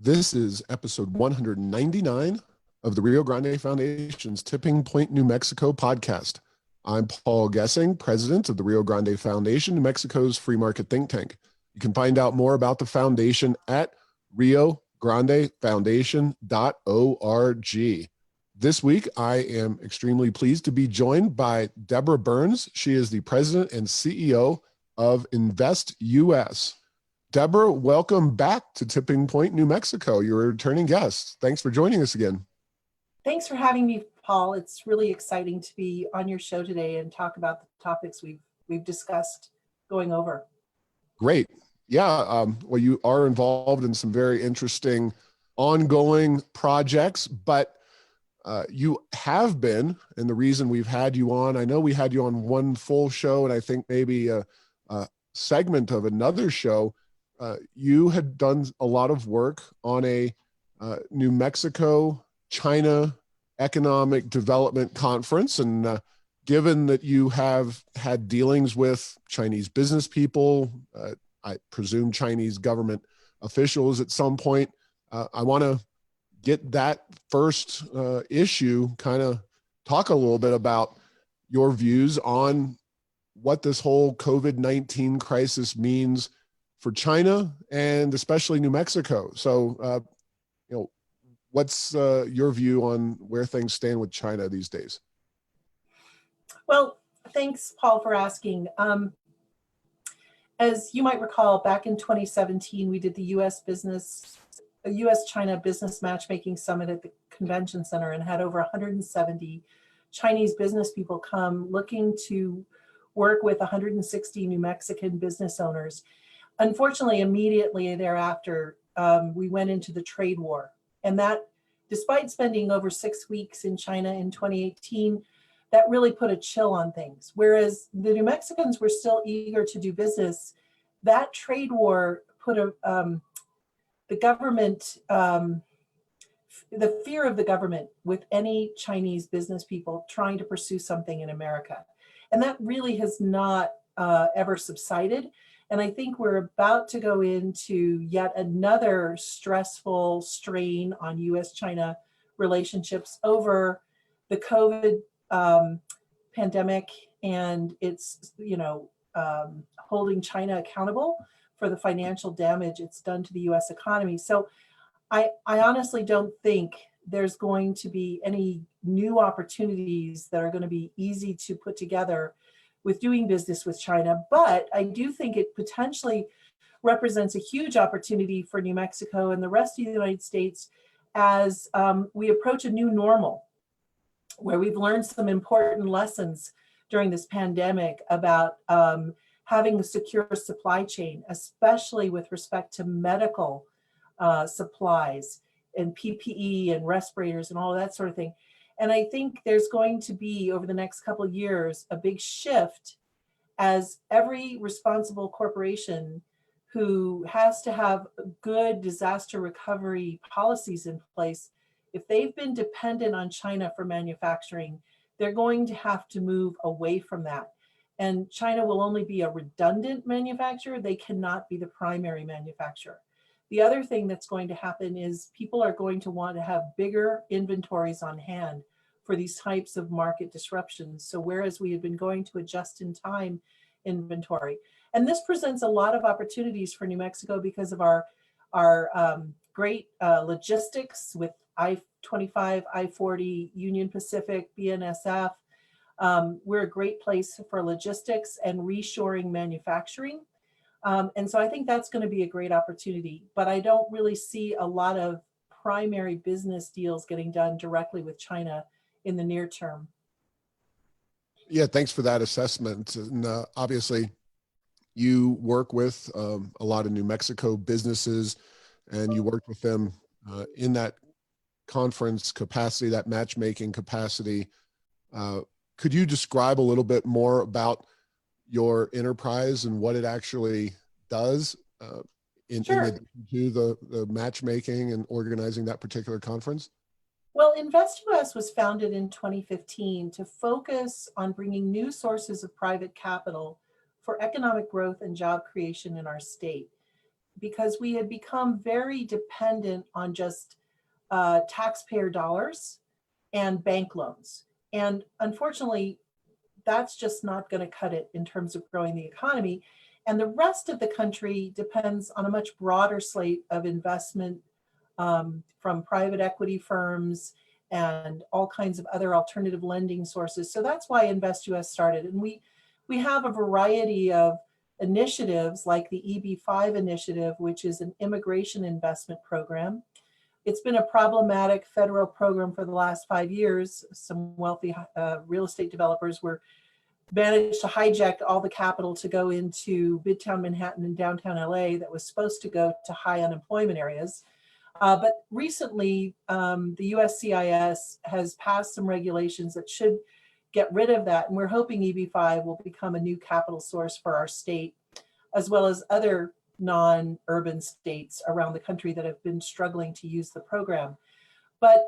This is episode 199 of the Rio Grande Foundation's Tipping Point, New Mexico podcast. I'm Paul Gessing, president of the Rio Grande Foundation, New Mexico's free market think tank. You can find out more about the foundation at riograndefoundation.org. This week, I am extremely pleased to be joined by Deborah Burns. She is the president and CEO of Invest US. Deborah, welcome back to Tipping Point, New Mexico. You're a returning guest. Thanks for joining us again. Thanks for having me, Paul. It's really exciting to be on your show today and talk about the topics we've discussed going over. Great. Yeah, well, you are involved in some very interesting ongoing projects, but you have been, and the reason we've had you on, I know we had you on one full show, and I think maybe a segment of another show. You had done a lot of work on a New Mexico-China Economic Development Conference. And given that you have had dealings with Chinese business people, I presume Chinese government officials at some point, I want to get that first issue, kind of talk a little bit about your views on what this whole COVID-19 crisis means for China and especially New Mexico. So, what's your view on where things stand with China these days? Well, thanks, Paul, for asking. As you might recall, back in 2017, we did the US-China Business Matchmaking Summit at the Convention Center and had over 170 Chinese business people come looking to work with 160 New Mexican business owners. Unfortunately, immediately thereafter, we went into the trade war. And that, despite spending over 6 weeks in China in 2018, that really put a chill on things. Whereas the New Mexicans were still eager to do business, that trade war put the government, the fear of the government with any Chinese business people trying to pursue something in America. And that really has not ever subsided. And I think we're about to go into yet another stressful strain on US-China relationships over the COVID pandemic and it's, holding China accountable for the financial damage it's done to the US economy. So I honestly don't think there's going to be any new opportunities that are going to be easy to put together with doing business with China, but I do think it potentially represents a huge opportunity for New Mexico and the rest of the United States as we approach a new normal, where we've learned some important lessons during this pandemic about having a secure supply chain, especially with respect to medical supplies and PPE and respirators and all of that sort of thing. And I think there's going to be, over the next couple of years, a big shift as every responsible corporation who has to have good disaster recovery policies in place, if they've been dependent on China for manufacturing, they're going to have to move away from that. And China will only be a redundant manufacturer. They cannot be the primary manufacturer. The other thing that's going to happen is people are going to want to have bigger inventories on hand for these types of market disruptions. So whereas we had been going to a just-in-time inventory, and this presents a lot of opportunities for New Mexico because of our great logistics with I-25, I-40, Union Pacific, BNSF. We're a great place for logistics and reshoring manufacturing. And so I think that's going to be a great opportunity, but I don't really see a lot of primary business deals getting done directly with China in the near term. Yeah, thanks for that assessment. And obviously, you work with a lot of New Mexico businesses, and you worked with them in that conference capacity, that matchmaking capacity. Could you describe a little bit more about your enterprise and what it actually does in addition to the matchmaking and organizing that particular conference? Well, Invest US was founded in 2015 to focus on bringing new sources of private capital for economic growth and job creation in our state. because we had become very dependent on just taxpayer dollars and bank loans. And unfortunately, that's just not going to cut it in terms of growing the economy. And the rest of the country depends on a much broader slate of investment from private equity firms and all kinds of other alternative lending sources. So that's why Invest US started. And we have a variety of initiatives like the EB5 initiative, which is an immigration investment program. It's been a problematic federal program for the last 5 years. Some wealthy real estate developers managed to hijack all the capital to go into Midtown Manhattan and downtown LA that was supposed to go to high unemployment areas. But recently, the USCIS has passed some regulations that should get rid of that. And we're hoping EB5 will become a new capital source for our state, as well as other non-urban states around the country that have been struggling to use the program. But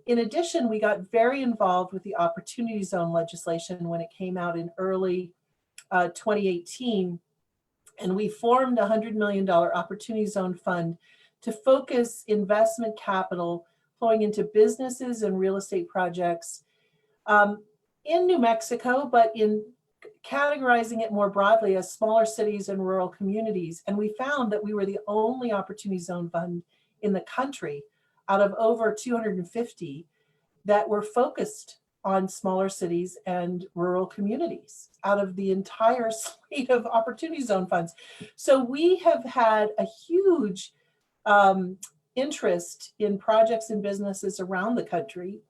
in addition, we got very involved with the Opportunity Zone legislation when it came out in early 2018. And we formed a $100 million Opportunity Zone fund to focus investment capital flowing into businesses and real estate projects in New Mexico, but in categorizing it more broadly as smaller cities and rural communities. And we found that we were the only Opportunity Zone fund in the country out of over 250 that were focused on smaller cities and rural communities out of the entire slate of Opportunity Zone funds. So we have had a huge interest in projects and businesses around the country,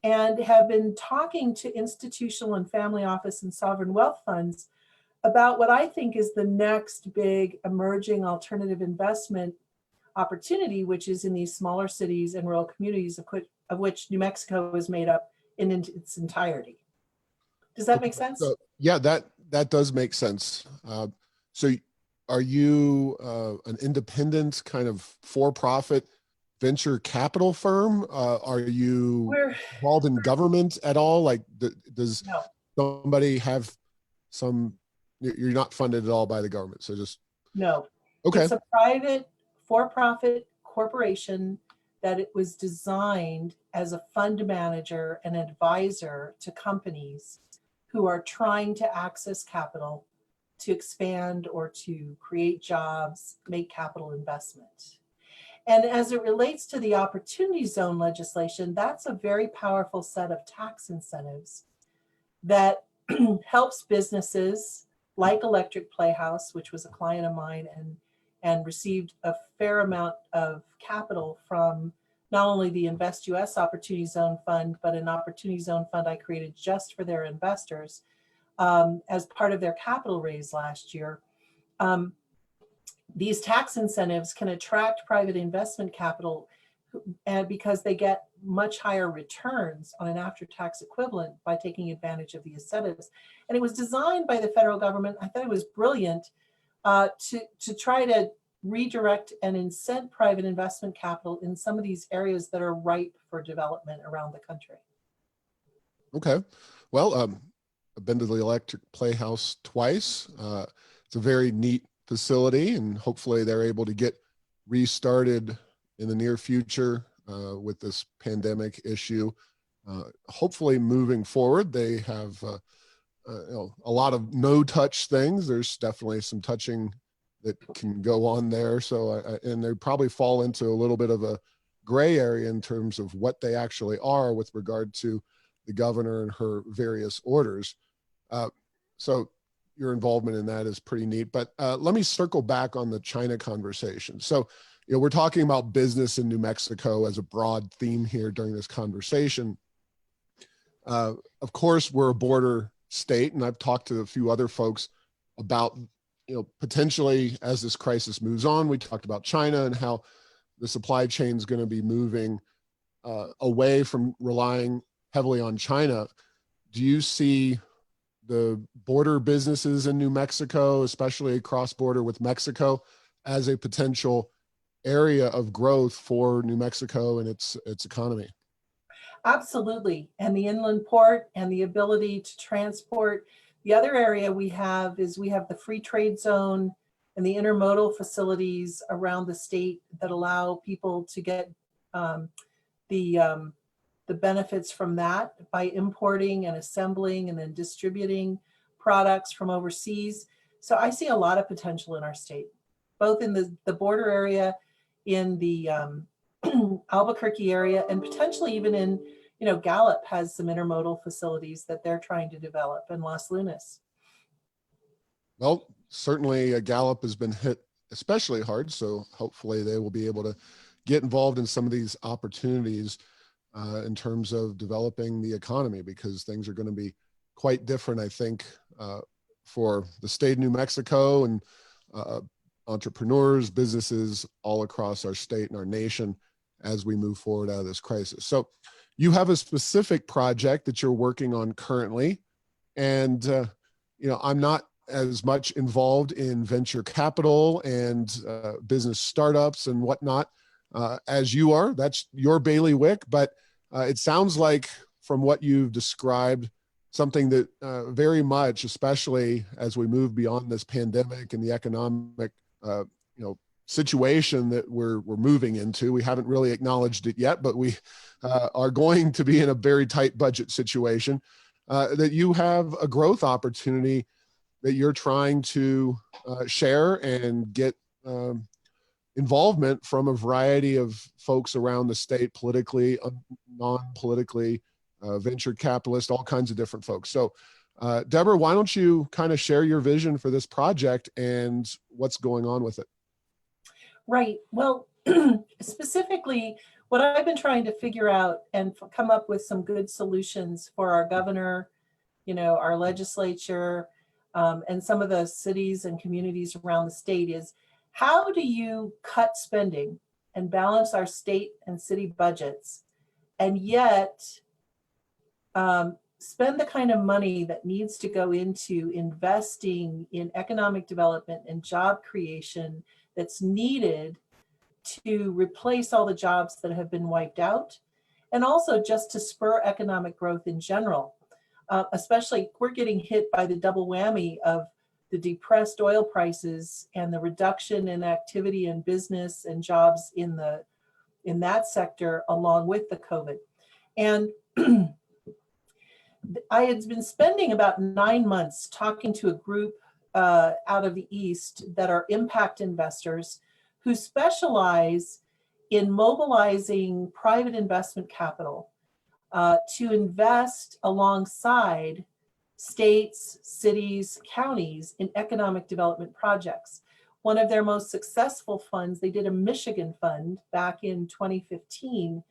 and have been talking to institutional and family office and sovereign wealth funds about what I think is the next big emerging alternative investment opportunity, which is in these smaller cities and rural communities, of which New Mexico is made up in its entirety. Does that make sense? So, yeah, that does make sense. So are you an independent kind of for-profit venture capital firm? Are you involved in government at all? Like, does somebody have some, you're not funded at all by the government, so just. No. Okay. It's a private for-profit corporation that it was designed as a fund manager and advisor to companies who are trying to access capital to expand or to create jobs, make capital investment. And as it relates to the Opportunity Zone legislation, that's a very powerful set of tax incentives that helps businesses like Electric Playhouse, which was a client of mine and received a fair amount of capital from not only the Invest US Opportunity Zone Fund, but an Opportunity Zone Fund I created just for their investors as part of their capital raise last year. These tax incentives can attract private investment capital, and because they get much higher returns on an after-tax equivalent by taking advantage of the incentives. And it was designed by the federal government. I thought it was brilliant to try to redirect and incent private investment capital in some of these areas that are ripe for development around the country. Okay. Well, I've been to the Electric Playhouse twice. It's a very neat facility, and hopefully they're able to get restarted in the near future with this pandemic issue. Hopefully moving forward, they have a lot of no-touch things. There's definitely some touching that can go on there. So, and they probably fall into a little bit of a gray area in terms of what they actually are with regard to the governor and her various orders. So your involvement in that is pretty neat. But let me circle back on the China conversation. So, we're talking about business in New Mexico as a broad theme here during this conversation. Of course, we're a border state, and I've talked to a few other folks about, potentially as this crisis moves on, we talked about China and how the supply chain is going to be moving away from relying heavily on China. Do you see the border businesses in New Mexico, especially cross-border with Mexico, as a potential area of growth for New Mexico and its economy? Absolutely. And the inland port and the ability to transport. The other area we have is we have the free trade zone and the intermodal facilities around the state that allow people to get the benefits from that by importing and assembling and then distributing products from overseas. So I see a lot of potential in our state, both in the border area, in the Albuquerque area, and potentially even in, Gallup has some intermodal facilities that they're trying to develop, in Los Lunas. Well, certainly Gallup has been hit especially hard, so hopefully they will be able to get involved in some of these opportunities in terms of developing the economy, because things are going to be quite different, I think, for the state of New Mexico and entrepreneurs, businesses all across our state and our nation as we move forward out of this crisis. So you have a specific project that you're working on currently, and I'm not as much involved in venture capital and business startups and whatnot as you are. That's your bailiwick, but it sounds like from what you've described, something that very much, especially as we move beyond this pandemic and the economic situation that we're moving into. We haven't really acknowledged it yet, but we are going to be in a very tight budget situation, that you have a growth opportunity that you're trying to share and get involvement from a variety of folks around the state, politically, non-politically, venture capitalists, all kinds of different folks. So Deborah, why don't you kind of share your vision for this project and what's going on with it? Right. Well, specifically, what I've been trying to figure out and come up with some good solutions for our governor, our legislature, and some of the cities and communities around the state is, how do you cut spending and balance our state and city budgets and yet spend the kind of money that needs to go into investing in economic development and job creation that's needed to replace all the jobs that have been wiped out, and also just to spur economic growth in general. Especially, we're getting hit by the double whammy of the depressed oil prices and the reduction in activity and business and jobs in that sector, along with the COVID. And I had been spending about 9 months talking to a group out of the East that are impact investors who specialize in mobilizing private investment capital to invest alongside states, cities, counties in economic development projects. One of their most successful funds, they did a Michigan fund back in 2015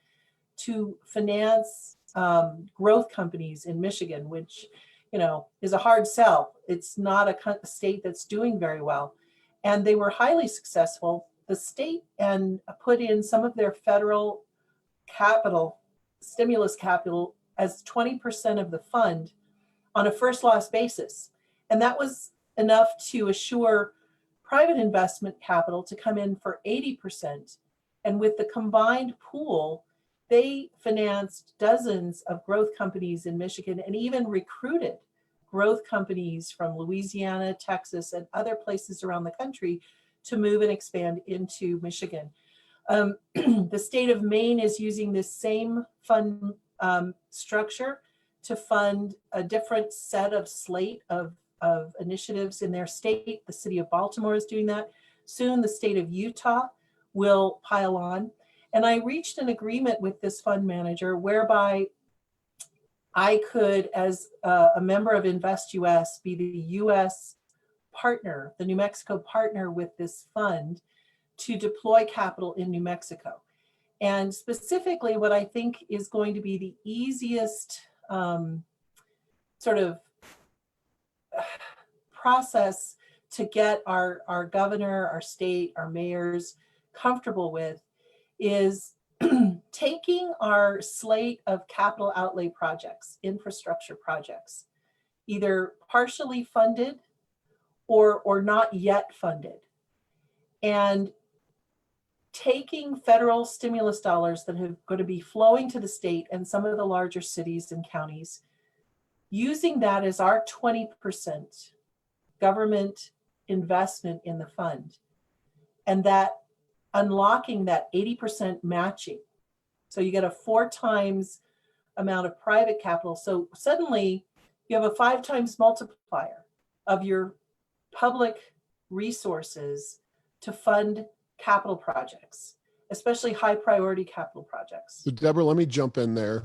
to finance growth companies in Michigan, which is a hard sell. It's not a state that's doing very well. And they were highly successful. The state and put in some of their federal capital, stimulus capital, as 20% of the fund on a first loss basis. And that was enough to assure private investment capital to come in for 80%. And with the combined pool, they financed dozens of growth companies in Michigan and even recruited growth companies from Louisiana, Texas, and other places around the country to move and expand into Michigan. The state of Maine is using this same fund structure to fund a different slate of initiatives in their state. The city of Baltimore is doing that. Soon the state of Utah will pile on. And I reached an agreement with this fund manager whereby I could, as a member of Invest US, be the US partner, the New Mexico partner with this fund to deploy capital in New Mexico. And specifically, what I think is going to be the easiest sort of process to get our governor, our state, our mayors comfortable with is taking our slate of capital outlay projects, infrastructure projects, either partially funded or not yet funded, and taking federal stimulus dollars that are going to be flowing to the state and some of the larger cities and counties, using that as our 20% government investment in the fund, and that unlocking that 80% matching. So you get a 4 times amount of private capital. So suddenly you have a 5 times multiplier of your public resources to fund capital projects, especially high priority capital projects. So Deborah, let me jump in there.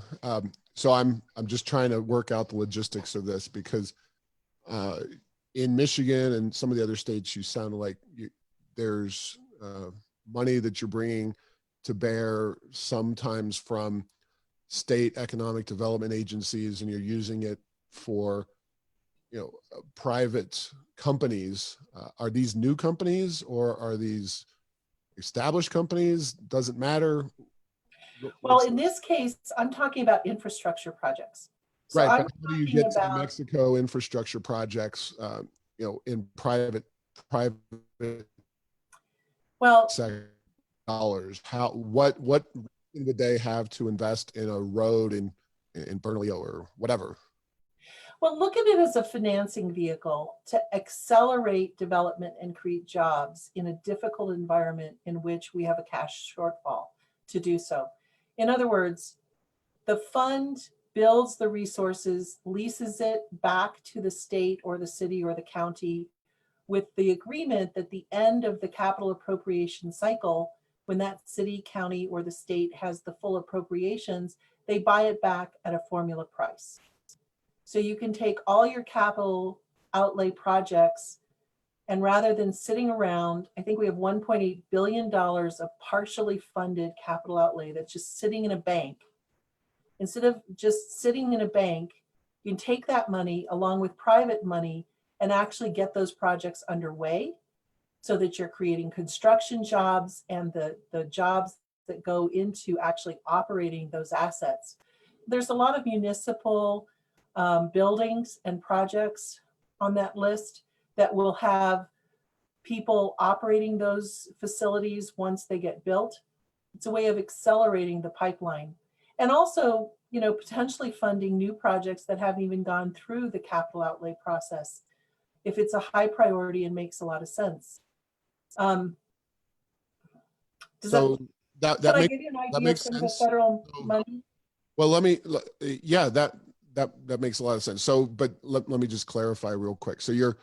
So I'm just trying to work out the logistics of this, because in Michigan and some of the other states, you sound like there's money that you're bringing to bear, sometimes from state economic development agencies, and you're using it for, private companies. Are these new companies or are these established companies? Doesn't matter. Well, in this case, I'm talking about infrastructure projects. So Right, I'm but how do you talking get to New about, Mexico infrastructure projects, in private well, sector dollars? What reason would they have to invest in a road in Bernalillo or whatever? well, look at it as a financing vehicle to accelerate development and create jobs in a difficult environment in which we have a cash shortfall to do so. In other words, the fund builds the resources, leases it back to the state or the city or the county, with the agreement that the end of the capital appropriation cycle, when that city, county, or the state has the full appropriations, they buy it back at a formula price. So you can take all your capital outlay projects, and rather than sitting around, I think we have $1.8 billion of partially funded capital outlay that's just sitting in a bank. Instead of just sitting in a bank, you can take that money along with private money and actually get those projects underway, so that you're creating construction jobs and the jobs that go into actually operating those assets. There's a lot of municipal buildings and projects on that list that will have people operating those facilities once they get built. It's a way of accelerating the pipeline, and also, potentially funding new projects that haven't even gone through the capital outlay process, if it's a high priority and makes a lot of sense. Can I give you an idea of some of the federal money? Well, yeah, that makes a lot of sense. So, but let me just clarify real quick. So you're,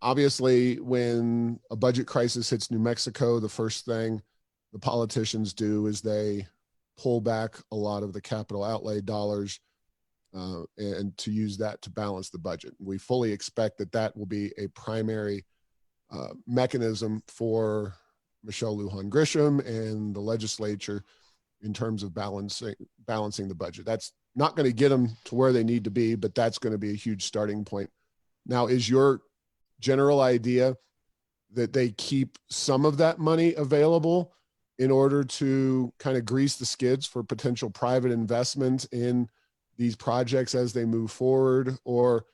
obviously, when a budget crisis hits New Mexico, the first thing the politicians do is they pull back a lot of the capital outlay dollars, and to use that to balance the budget. We fully expect that will be a primary mechanism for Michelle Lujan Grisham and the legislature in terms of balancing the budget. That's not going to get them to where they need to be, but that's going to be a huge starting point. Now, is your general idea that they keep some of that money available in order to kind of grease the skids for potential private investment in these projects as they move forward? Or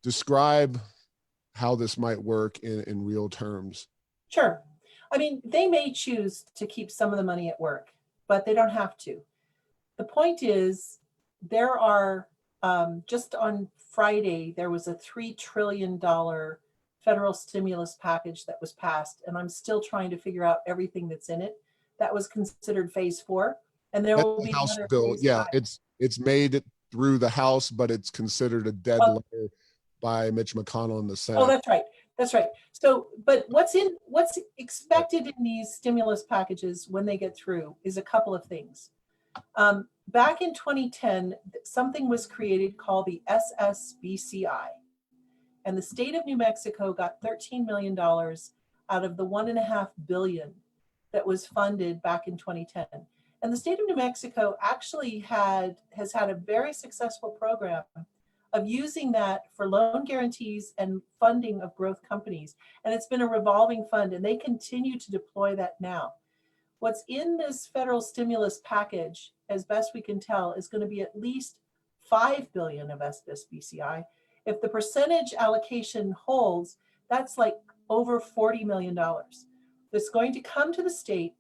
describe how this might work in real terms. Sure. I mean, they may choose to keep some of the money at work, but they don't have to. The point is, there are, just on Friday, there was a $3 trillion federal stimulus package that was passed, and I'm still trying to figure out everything that's in it. That was considered phase 4, and there will be House another bill. phase Yeah, 5. it's made it through the House, but it's considered a dead letter by Mitch McConnell in the Senate. Oh, that's right. That's right. So, but what's expected in these stimulus packages when they get through is a couple of things. Back in 2010, something was created called the SSBCI, and the state of New Mexico got $13 million out of the $1.5 billion that was funded back in 2010. And the state of New Mexico actually has had a very successful program of using that for loan guarantees and funding of growth companies. And it's been a revolving fund, and they continue to deploy that now. What's in this federal stimulus package, as best we can tell, is going to be at least $5 billion of SSBCI. If the percentage allocation holds, that's like over $40 million. That's going to come to the state.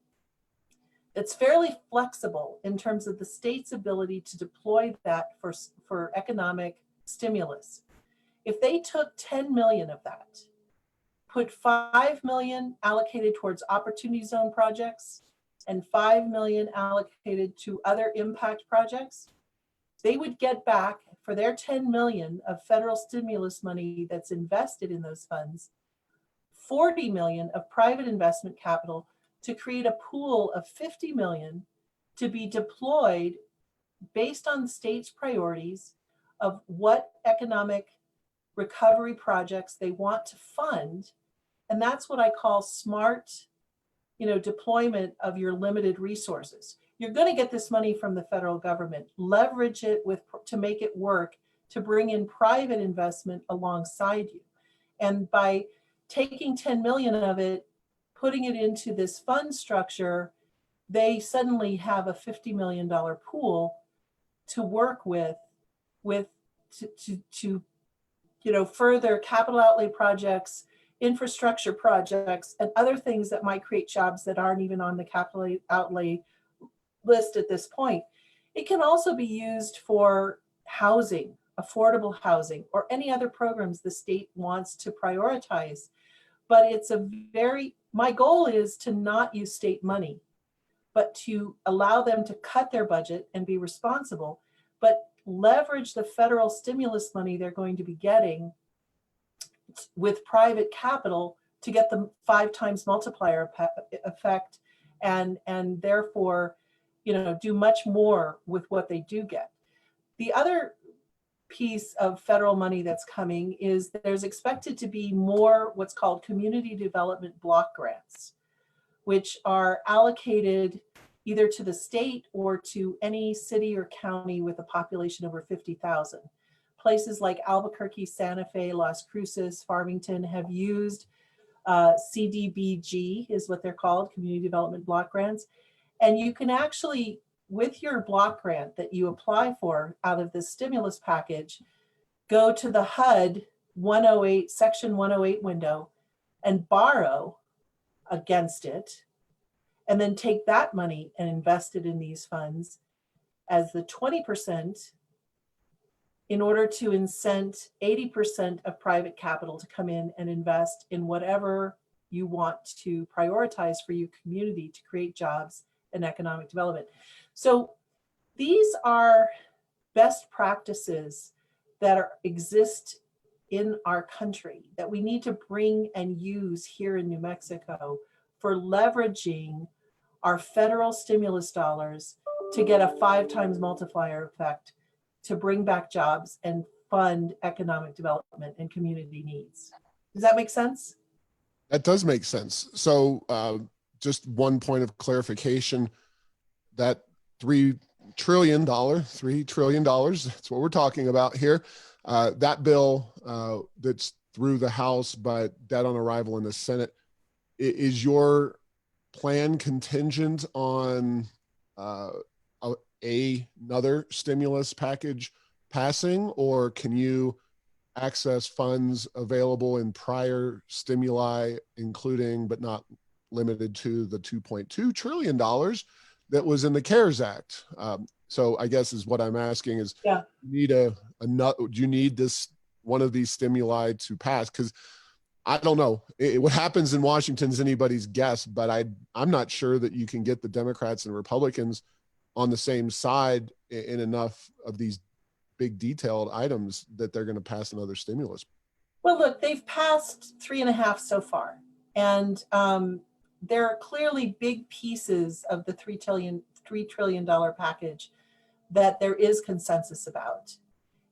It's fairly flexible in terms of the state's ability to deploy that for economic stimulus. If they took 10 million of that put 5 million allocated towards opportunity zone projects and 5 million allocated to other impact projects, they would get back for their 10 million of federal stimulus money that's invested in those funds, 40 million of private investment capital to create a pool of 50 million to be deployed based on the state's priorities of what economic recovery projects they want to fund. And that's what I call smart, deployment of your limited resources. You're going to get this money from the federal government, leverage it to make it work, to bring in private investment alongside you. And by taking 10 million of it, putting it into this fund structure, they suddenly have a $50 million pool to work with to further capital outlay projects, infrastructure projects, and other things that might create jobs that aren't even on the capital outlay list at this point. It can also be used for housing, affordable housing, or any other programs the state wants to prioritize. But my goal is to not use state money, but to allow them to cut their budget and be responsible, but leverage the federal stimulus money they're going to be getting with private capital to get the 5 times multiplier effect, and therefore, do much more with what they do get. The other piece of federal money that's coming is that there's expected to be more what's called community development block grants, which are allocated either to the state or to any city or county with a population over 50,000. Places like Albuquerque, Santa Fe, Las Cruces, Farmington have used CDBG is what they're called, Community Development Block Grants. And you can actually, with your block grant that you apply for out of this stimulus package, go to the HUD 108, Section 108 window and borrow against it, and then take that money and invest it in these funds as the 20% in order to incent 80% of private capital to come in and invest in whatever you want to prioritize for your community to create jobs and economic development. So these are best practices that exist in our country that we need to bring and use here in New Mexico for leveraging our federal stimulus dollars to get a 5 times multiplier effect to bring back jobs and fund economic development and community needs. Does that make sense? That does make sense. So just one point of clarification, that $3 trillion, that's what we're talking about here. That bill that's through the House, but dead on arrival in the Senate, is your plan contingent on another stimulus package passing, or can you access funds available in prior stimuli, including but not limited to the $2.2 trillion that was in the CARES Act? So I guess is what I'm asking is, yeah, do you need this one of these stimuli to pass? Because I don't know. What happens in Washington is anybody's guess, but I'm not sure that you can get the Democrats and Republicans on the same side in enough of these big detailed items that they're going to pass another stimulus. Well, look, they've passed 3.5 so far. And there are clearly big pieces of the $3 trillion package that there is consensus about.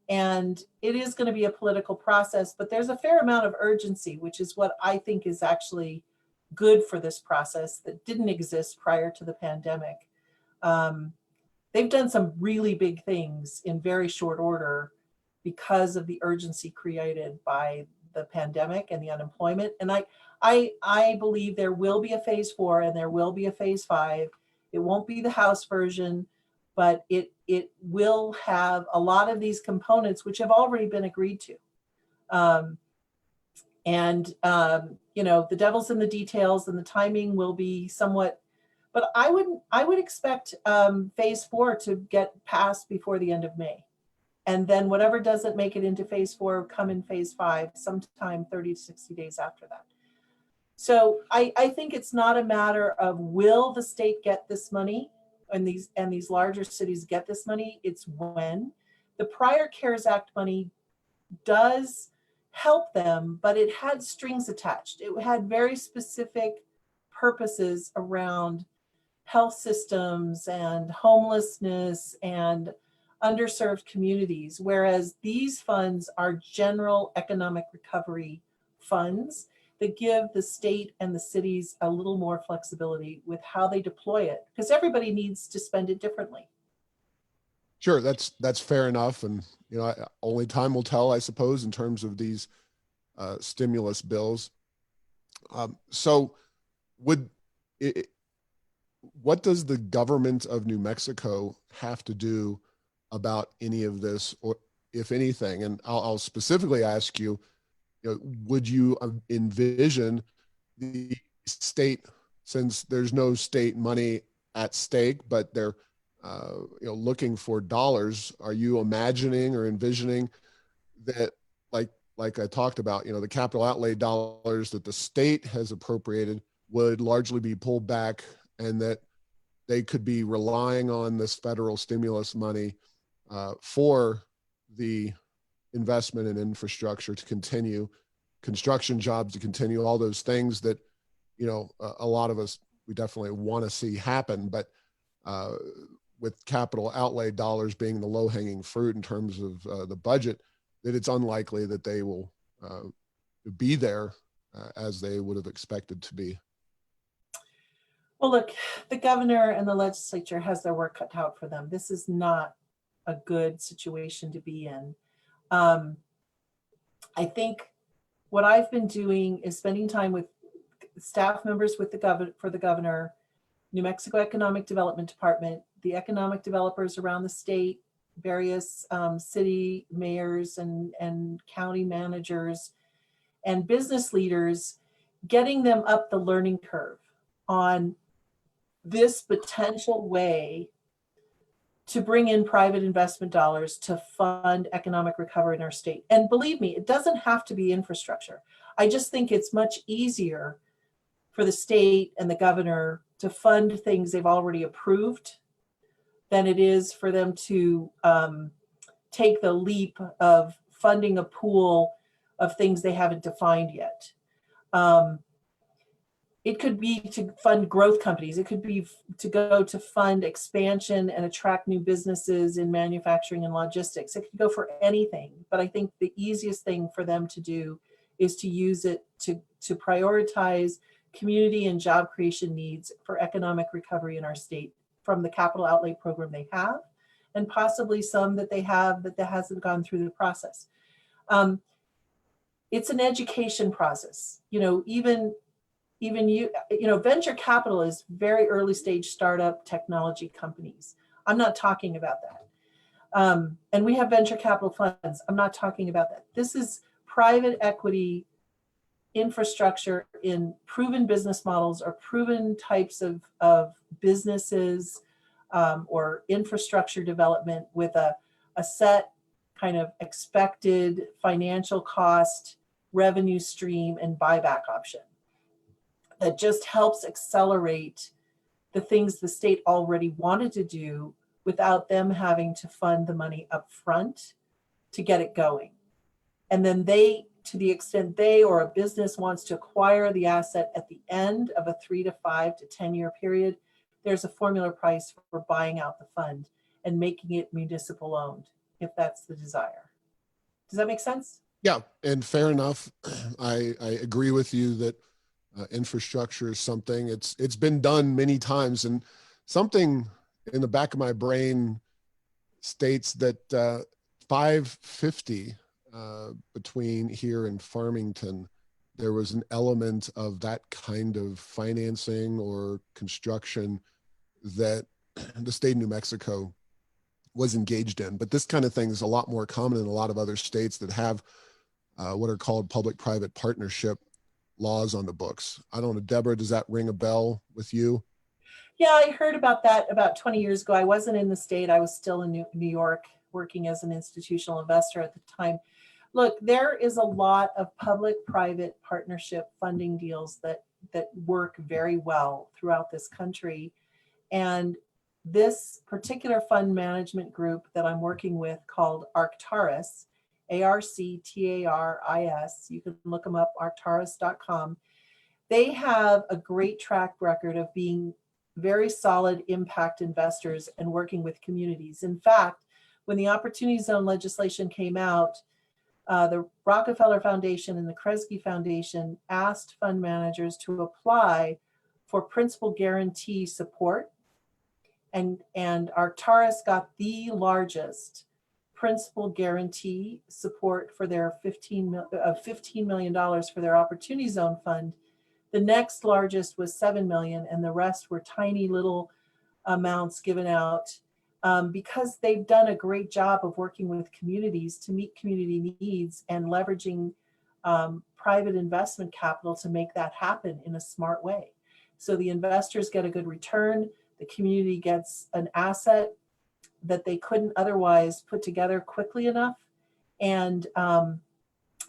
And it is going to be a political process, but there's a fair amount of urgency, which is what I think is actually good for this process that didn't exist prior to the pandemic. They've done some really big things in very short order because of the urgency created by the pandemic and the unemployment. And I believe there will be a phase 4 and there will be a phase 5. It won't be the House version, but it will have a lot of these components which have already been agreed to. The devil's in the details, and the timing will be somewhat, but I would expect phase 4 to get passed before the end of May. And then whatever doesn't make it into phase 4 come in phase 5 sometime 30 to 60 days after that. So I think it's not a matter of will the state get this money and these larger cities get this money, it's when. The prior CARES Act money does help them, but it had strings attached. It had very specific purposes around health systems and homelessness and underserved communities, whereas these funds are general economic recovery funds that give the state and the cities a little more flexibility with how they deploy it, because everybody needs to spend it differently. Sure, that's fair enough, and only time will tell, I suppose, in terms of these stimulus bills. So, would it, what does the government of New Mexico have to do about any of this, or if anything? And I'll specifically ask you, would you envision the state, since there's no state money at stake, but they're looking for dollars, are you imagining or envisioning that, like I talked about, the capital outlay dollars that the state has appropriated would largely be pulled back, and that they could be relying on this federal stimulus money for the investment in infrastructure to continue, construction jobs to continue, all those things that, a lot of us, we definitely want to see happen. But with capital outlay dollars being the low-hanging fruit in terms of the budget, that it's unlikely that they will be there as they would have expected to be. Well, look, the governor and the legislature has their work cut out for them. This is not a good situation to be in. I think what I've been doing is spending time with staff members with the governor, New Mexico Economic Development Department, the economic developers around the state, various city mayors and county managers and business leaders, getting them up the learning curve on this potential way to bring in private investment dollars to fund economic recovery in our state. And believe me, it doesn't have to be infrastructure. I just think it's much easier for the state and the governor to fund things they've already approved than it is for them to take the leap of funding a pool of things they haven't defined yet. It could be to fund growth companies. It could be to go to fund expansion and attract new businesses in manufacturing and logistics. It could go for anything. But I think the easiest thing for them to do is to use it to prioritize community and job creation needs for economic recovery in our state from the capital outlay program they have, and possibly some that they have that hasn't gone through the process. It's an education process. Even venture capital is very early stage startup technology companies. I'm not talking about that. And we have venture capital funds. I'm not talking about that. This is private equity infrastructure in proven business models or proven types of businesses or infrastructure development with a set kind of expected financial cost, revenue stream, and buyback option that just helps accelerate the things the state already wanted to do without them having to fund the money up front to get it going. And then they, to the extent they or a business wants to acquire the asset at the end of a 3 to 5 to 10 year period, there's a formula price for buying out the fund and making it municipal owned, if that's the desire. Does that make sense? Yeah, and fair enough. I agree with you that infrastructure is something, it's been done many times, and something in the back of my brain states that 550 between here and Farmington, there was an element of that kind of financing or construction that the state of New Mexico was engaged in. But this kind of thing is a lot more common in a lot of other states that have what are called public-private partnership laws on the books. I don't know, Deborah, does that ring a bell with you? Yeah, I heard about that about 20 years ago. I wasn't in the state. I was still in New York working as an institutional investor at the time. Look, there is a lot of public-private partnership funding deals that work very well throughout this country. And this particular fund management group that I'm working with called Arctaris, Arctaris, you can look them up, arctaris.com. They have a great track record of being very solid impact investors and working with communities. In fact, when the Opportunity Zone legislation came out, the Rockefeller Foundation and the Kresge Foundation asked fund managers to apply for principal guarantee support. And Arctaris got the largest principal guarantee support for their $15 million for their Opportunity Zone fund. The next largest was 7 million, and the rest were tiny little amounts given out because they've done a great job of working with communities to meet community needs and leveraging private investment capital to make that happen in a smart way. So the investors get a good return, the community gets an asset that they couldn't otherwise put together quickly enough, and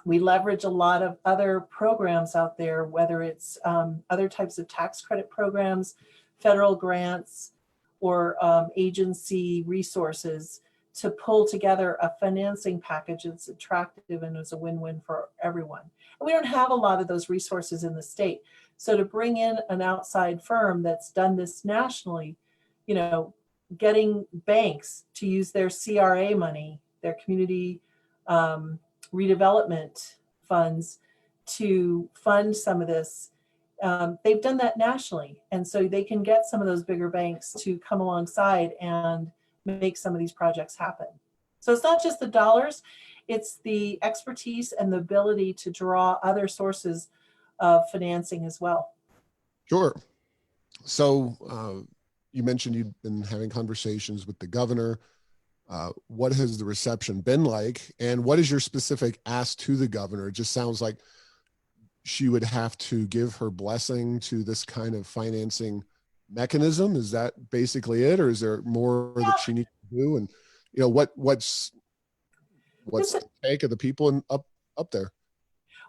we leverage a lot of other programs out there, whether it's other types of tax credit programs, federal grants, or agency resources to pull together a financing package that's attractive and is a win-win for everyone. And we don't have a lot of those resources in the state. So to bring in an outside firm that's done this nationally, you know, getting banks to use their CRA money, their community redevelopment funds to fund some of this. They've done that nationally. And so they can get some of those bigger banks to come alongside and make some of these projects happen. So it's not just the dollars, it's the expertise and the ability to draw other sources of financing as well. Sure. So you mentioned you've been having conversations with the governor. What has the reception been like? And what is your specific ask to the governor? It just sounds like she would have to give her blessing to this kind of financing mechanism. Is that basically it? Or is there more that she needs to do? And, you know, what's the take of the people up there?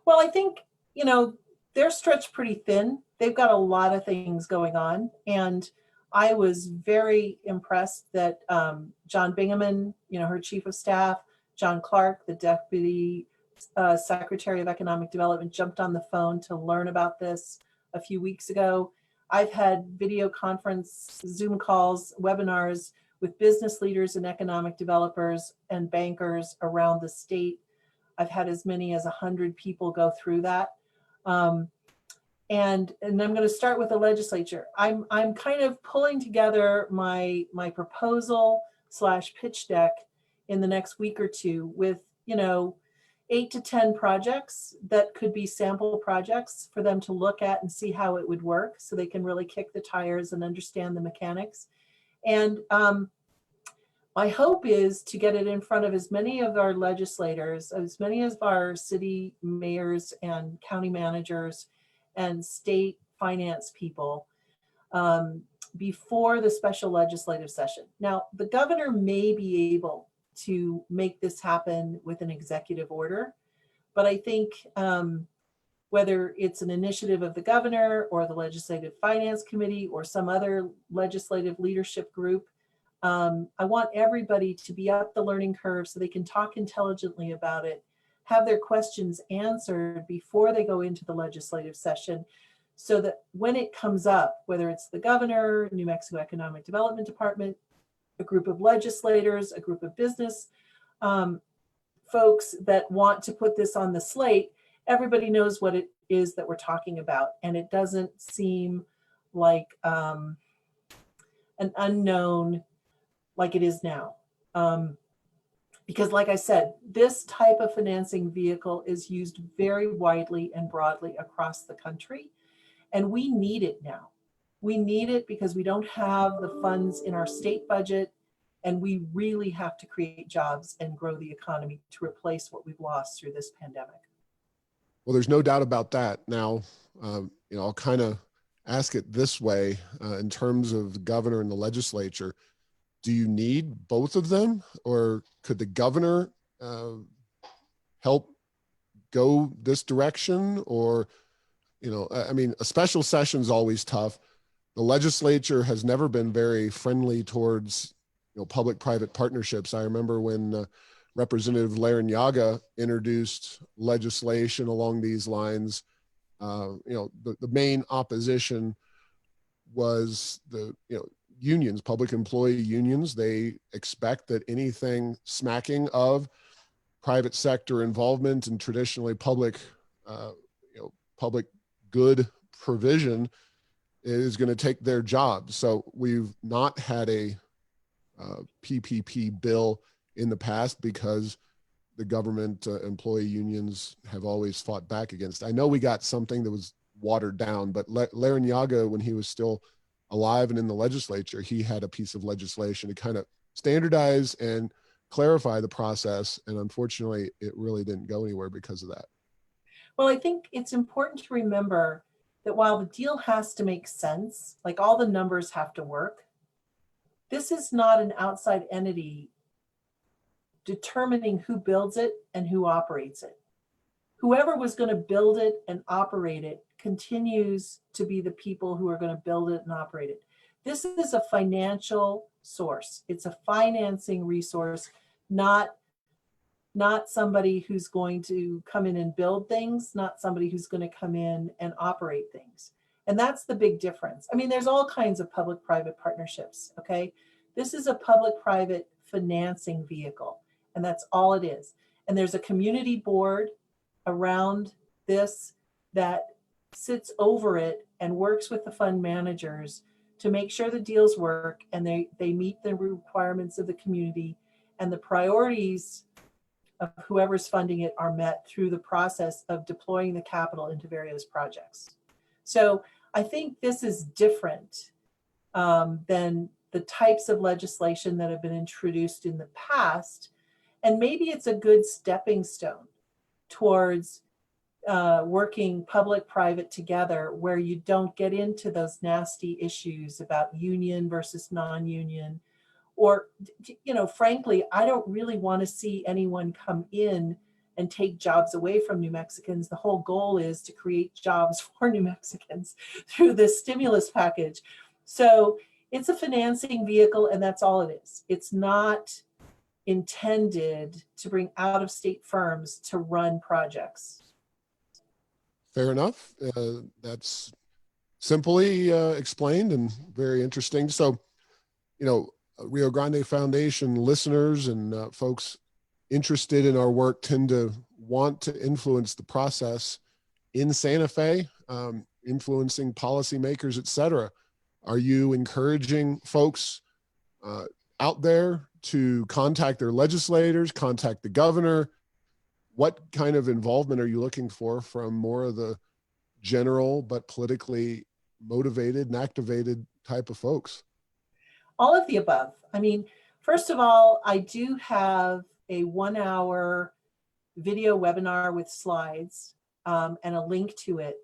Well, I think, you know, they're stretched pretty thin. They've got a lot of things going on. And I was very impressed that John Bingaman, you know, her chief of staff, John Clark, the deputy Secretary of Economic Development, jumped on the phone to learn about this a few weeks ago. I've had video conference, Zoom calls, webinars with business leaders and economic developers and bankers around the state. I've had as many as 100 people go through that. And I'm going to start with the legislature. I'm kind of pulling together my proposal / pitch deck in the next week or two with, you know, 8 to 10 projects that could be sample projects for them to look at and see how it would work so they can really kick the tires and understand the mechanics. And my hope is to get it in front of as many of our legislators, as many of our city mayors and county managers and state finance people before the special legislative session. Now, the governor may be able to make this happen with an executive order, but I think whether it's an initiative of the governor or the Legislative Finance Committee or some other legislative leadership group, I want everybody to be up the learning curve so they can talk intelligently about it, have their questions answered before they go into the legislative session, so that when it comes up, whether it's the governor, New Mexico Economic Development Department, a group of legislators, a group of business folks that want to put this on the slate, everybody knows what it is that we're talking about. And it doesn't seem like an unknown like it is now. Because like I said, this type of financing vehicle is used very widely and broadly across the country. And we need it now. We need it because we don't have the funds in our state budget, and we really have to create jobs and grow the economy to replace what we've lost through this pandemic. Well, there's no doubt about that. Now, you know, I'll kind of ask it this way in terms of the governor and the legislature. Do you need both of them, or could the governor help go this direction? Or, I mean, a special session is always tough. The legislature has never been very friendly towards, public-private partnerships. I remember when Representative Larrañaga introduced legislation along these lines. The main opposition was the unions, public employee unions. They expect that anything smacking of private sector involvement in traditionally public public good provision is going to take their job. So we've not had a PPP bill in the past because the government employee unions have always fought back against. I know we got something that was watered down, but Larrañaga, when he was still alive and in the legislature, he had a piece of legislation to kind of standardize and clarify the process. And unfortunately, it really didn't go anywhere because of that. Well, I think it's important to remember that while the deal has to make sense, like all the numbers have to work, this is not an outside entity determining who builds it and who operates it. Whoever was going to build it and operate it continues to be the people who are going to build it and operate it. This is a financial source. It's a financing resource, not somebody who's going to come in and build things, not somebody who's going to come in and operate things. And that's the big difference. I mean, there's all kinds of public-private partnerships, okay? This is a public-private financing vehicle, and that's all it is. And there's a community board around this that sits over it and works with the fund managers to make sure the deals work and they meet the requirements of the community, and the priorities of whoever's funding it are met through the process of deploying the capital into various projects. So I think this is different than the types of legislation that have been introduced in the past. And maybe it's a good stepping stone towards working public-private together, where you don't get into those nasty issues about union versus non-union. Or, frankly, I don't really want to see anyone come in and take jobs away from New Mexicans. The whole goal is to create jobs for New Mexicans through this stimulus package. So it's a financing vehicle, and that's all it is. It's not intended to bring out-of-state firms to run projects. Fair enough. That's simply explained and very interesting. So, Rio Grande Foundation listeners and folks interested in our work tend to want to influence the process in Santa Fe, influencing policymakers, et cetera. Are you encouraging folks out there to contact their legislators, contact the governor? What kind of involvement are you looking for from more of the general but politically motivated and activated type of folks? All of the above. I mean, first of all, I do have a 1-hour video webinar with slides and a link to it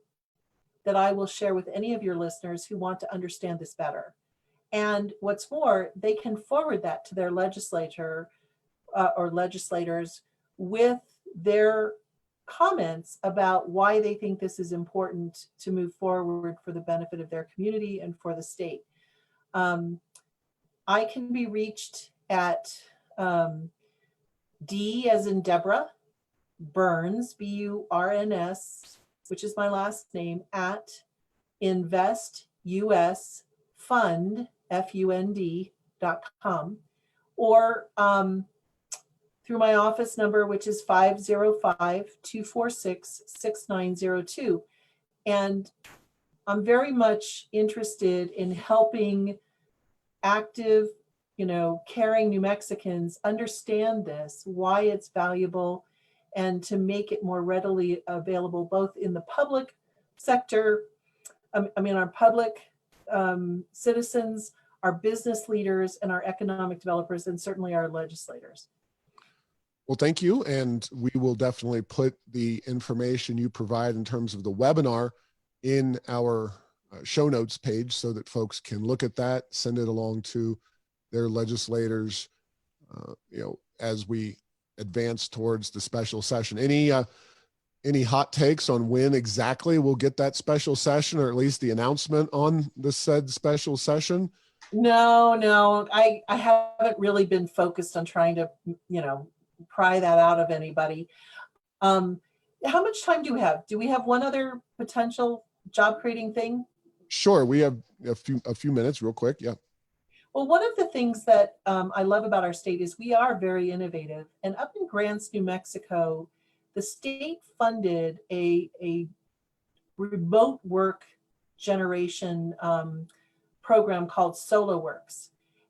that I will share with any of your listeners who want to understand this better. And what's more, they can forward that to their legislator or legislators with their comments about why they think this is important to move forward for the benefit of their community and for the state. I can be reached at D as in Deborah, Burns, B-U-R-N-S, which is my last name, at investusfund, F-U-N-D.com, or through my office number, which is 505-246-6902. And I'm very much interested in helping active, caring New Mexicans understand this, why it's valuable, and to make it more readily available both in the public sector, our public citizens, our business leaders, and our economic developers, and certainly our legislators. Well, thank you. And we will definitely put the information you provide in terms of the webinar in our show notes page so that folks can look at that, send it along to their legislators, as we advance towards the special session. Any hot takes on when exactly we'll get that special session, or at least the announcement on the said special session? No, I haven't really been focused on trying to, pry that out of anybody. How much time do we have? Do we have one other potential job creating thing? Sure, we have a few minutes, real quick. Yeah. Well, one of the things that I love about our state is we are very innovative. And up in Grande, New Mexico, the state funded a remote work generation program called SoloWorks.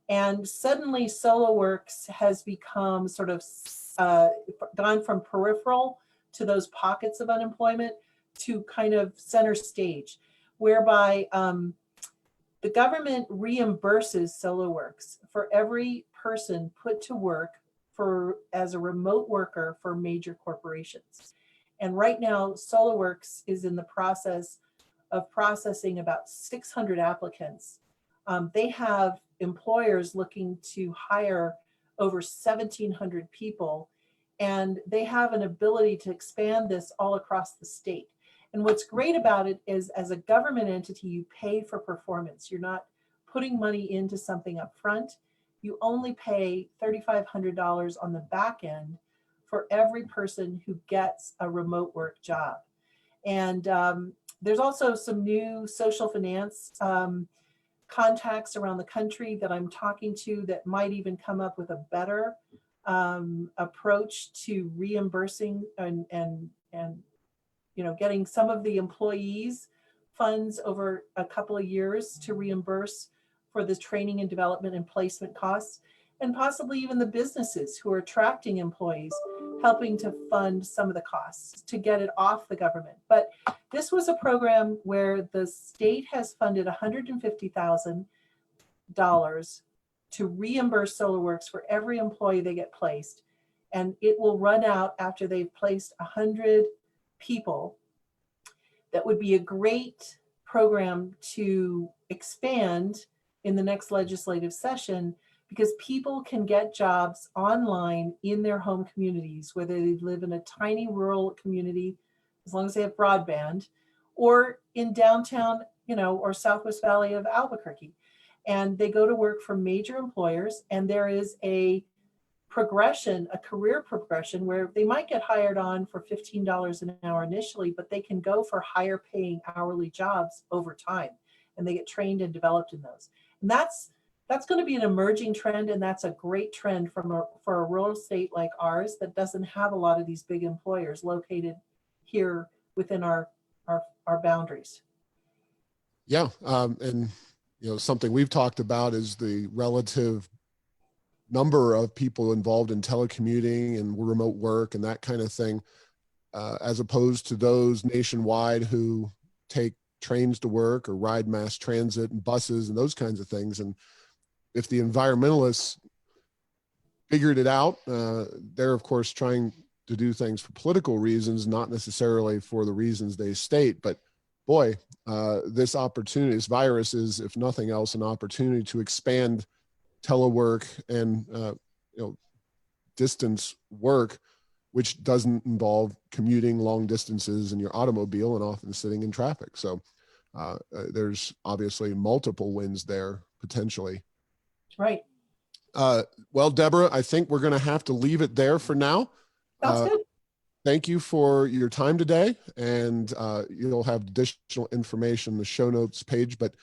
And suddenly SoloWorks has become sort of gone from peripheral to those pockets of unemployment to kind of center stage, whereby the government reimburses SoloWorks for every person put to work as a remote worker for major corporations. And right now, SoloWorks is in the process of processing about 600 applicants. They have employers looking to hire over 1,700 people, and they have an ability to expand this all across the state. And what's great about it is, as a government entity, you pay for performance. You're not putting money into something up front. You only pay $3,500 on the back end for every person who gets a remote work job. And there's also some new social finance contacts around the country that I'm talking to that might even come up with a better approach to reimbursing and getting some of the employees funds over a couple of years to reimburse for the training and development and placement costs, and possibly even the businesses who are attracting employees, helping to fund some of the costs to get it off the government. But this was a program where the state has funded $150,000 to reimburse SoloWorks for every employee they get placed. And it will run out after they've placed 100 people. That would be a great program to expand in the next legislative session, because people can get jobs online in their home communities, whether they live in a tiny rural community, as long as they have broadband, or in downtown, or Southwest Valley of Albuquerque. And they go to work for major employers, and there is a progression, a career progression, where they might get hired on for $15 an hour initially, but they can go for higher paying hourly jobs over time, and they get trained and developed in those. And that's going to be an emerging trend, and that's a great trend for a rural state like ours that doesn't have a lot of these big employers located here within our boundaries. Yeah, and something we've talked about is the relative number of people involved in telecommuting and remote work and that kind of thing, as opposed to those nationwide who take trains to work or ride mass transit and buses and those kinds of things. And if the environmentalists figured it out, they're of course trying to do things for political reasons, not necessarily for the reasons they state. But boy, this opportunity, this virus is, if nothing else, an opportunity to expand telework and distance work, which doesn't involve commuting long distances in your automobile and often sitting in traffic. So there's obviously multiple wins there potentially. Right. Well, Deborah, I think we're going to have to leave it there for now. Sounds good. Thank you for your time today, and you'll have additional information in the show notes page, but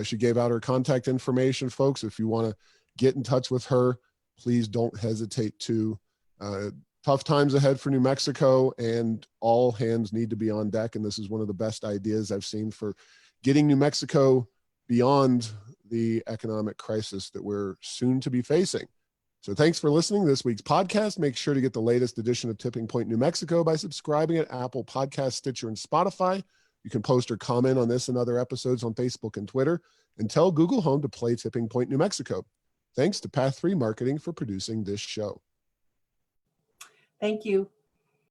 she gave out her contact information, folks. If you want to get in touch with her, please don't hesitate to. Tough times ahead for New Mexico, and all hands need to be on deck, and this is one of the best ideas I've seen for getting New Mexico beyond the economic crisis that we're soon to be facing. So thanks for listening to this week's podcast. Make sure to get the latest edition of Tipping Point New Mexico by subscribing at Apple Podcasts, Stitcher, and Spotify. You can post or comment on this and other episodes on Facebook and Twitter, and tell Google Home to play Tipping Point New Mexico. Thanks to Path 3 Marketing for producing this show. Thank you.